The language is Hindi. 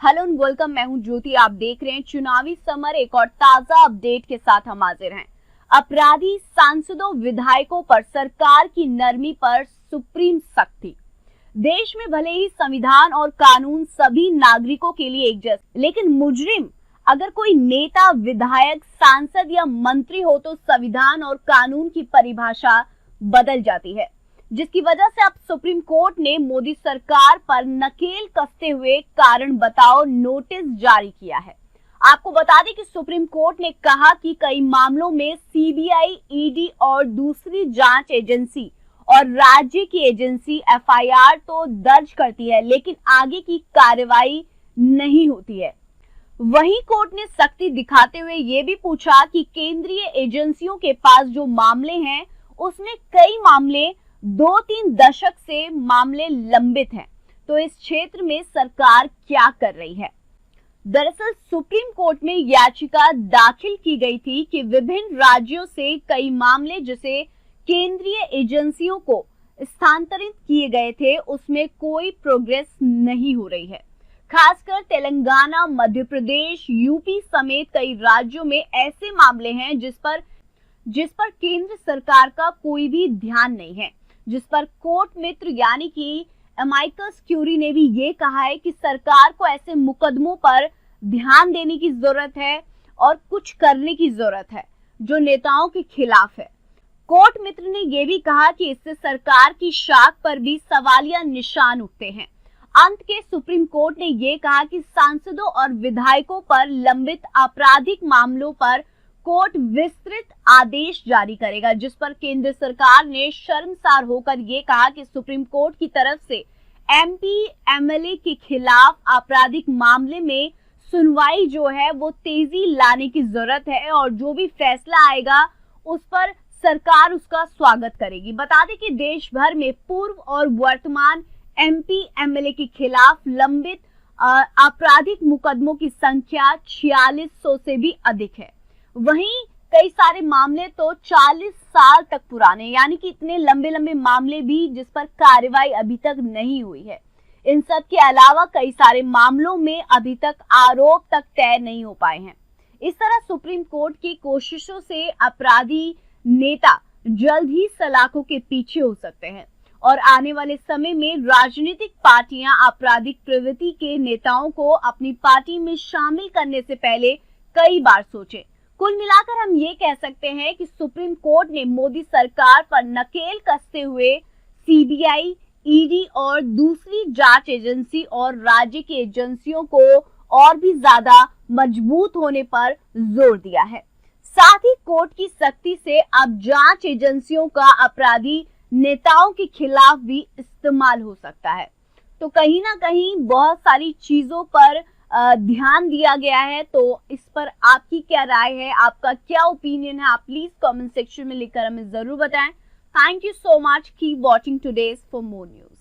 Hello and welcome. मैं हूं ज्योति। आप देख रहे हैं चुनावी समर। एक और ताजा अपडेट के साथ हम हाजिर हैं। अपराधी सांसदों विधायकों पर सरकार की नरमी पर सुप्रीम सख्ती। देश में भले ही संविधान और कानून सभी नागरिकों के लिए एक जैसे, लेकिन मुजरिम अगर कोई नेता, विधायक, सांसद या मंत्री हो तो संविधान और कानून की परिभाषा बदल जाती है, जिसकी वजह से अब सुप्रीम कोर्ट ने मोदी सरकार पर नकेल कसते हुए कारण बताओ नोटिस जारी किया है। आपको बता दें कि सुप्रीम कोर्ट ने कहा कि कई मामलों में सीबीआई, ईडी और दूसरी जांच एजेंसी और राज्य की एजेंसी एफआईआर तो दर्ज करती है, लेकिन आगे की कार्रवाई नहीं होती है। वहीं कोर्ट ने सख्ती दिखाते हुए ये भी पूछा कि केंद्रीय एजेंसियों के पास जो मामले हैं उसमें कई मामले 2-3 दशक से मामले लंबित हैं, तो इस क्षेत्र में सरकार क्या कर रही है। दरअसल सुप्रीम कोर्ट में याचिका दाखिल की गई थी कि विभिन्न राज्यों से कई मामले जिसे केंद्रीय एजेंसियों को स्थानांतरित किए गए थे उसमें कोई प्रोग्रेस नहीं हो रही है। खासकर तेलंगाना, मध्य प्रदेश, यूपी समेत कई राज्यों में ऐसे मामले हैं जिस पर केंद्र सरकार का कोई भी ध्यान नहीं है, जिस पर कोर्ट मित्र यानी कि अमाइकस क्यूरी ने भी ये कहा है कि सरकार को ऐसे मुकदमों पर ध्यान देने की जरूरत है और कुछ करने की जरूरत है जो नेताओं के खिलाफ है। कोर्ट मित्र ने ये भी कहा कि इससे सरकार की शाख पर भी सवालिया निशान उठते हैं। अंत के सुप्रीम कोर्ट ने ये कहा कि सांसदों और विधायकों पर लंबित आपराधिक मामलों पर कोर्ट विस्तृत आदेश जारी करेगा, जिस पर केंद्र सरकार ने शर्मसार होकर ये कहा कि सुप्रीम कोर्ट की तरफ से एमपी, एमएलए के खिलाफ आपराधिक मामले में सुनवाई जो है वो तेजी लाने की जरूरत है और जो भी फैसला आएगा उस पर सरकार उसका स्वागत करेगी। बता दें कि देश भर में पूर्व और वर्तमान एमपी, एमएलए के खिलाफ लंबित आपराधिक मुकदमों की संख्या 4600 से भी अधिक है। वहीं कई सारे मामले तो 40 साल तक पुराने, यानी कि इतने लंबे लंबे मामले भी जिस पर कार्रवाई अभी तक नहीं हुई है। इन सब के अलावा कई सारे मामलों में अभी तक आरोप तक तय नहीं हो पाए हैं। इस तरह सुप्रीम कोर्ट की कोशिशों से अपराधी नेता जल्द ही सलाखों के पीछे हो सकते हैं और आने वाले समय में राजनीतिक पार्टियां आपराधिक प्रवृत्ति के नेताओं को अपनी पार्टी में शामिल करने से पहले कई बार सोचें। कुल मिलाकर हम ये कह सकते हैं कि सुप्रीम कोर्ट ने मोदी सरकार पर नकेल कसते हुए सीबीआई, ईडी और दूसरी जांच एजेंसी और राज्य की एजेंसियों को और भी ज्यादा मजबूत होने पर जोर दिया है। साथ ही कोर्ट की सख्ती से अब जांच एजेंसियों का अपराधी नेताओं के खिलाफ भी इस्तेमाल हो सकता है। तो कहीं ना कहीं बहुत सारी चीजों पर ध्यान दिया गया है। तो इस पर आपकी क्या राय है, आपका क्या ओपिनियन है, आप प्लीज कमेंट सेक्शन में लिखकर हमें जरूर बताएं। Thank you so much. Keep watching today's for more news.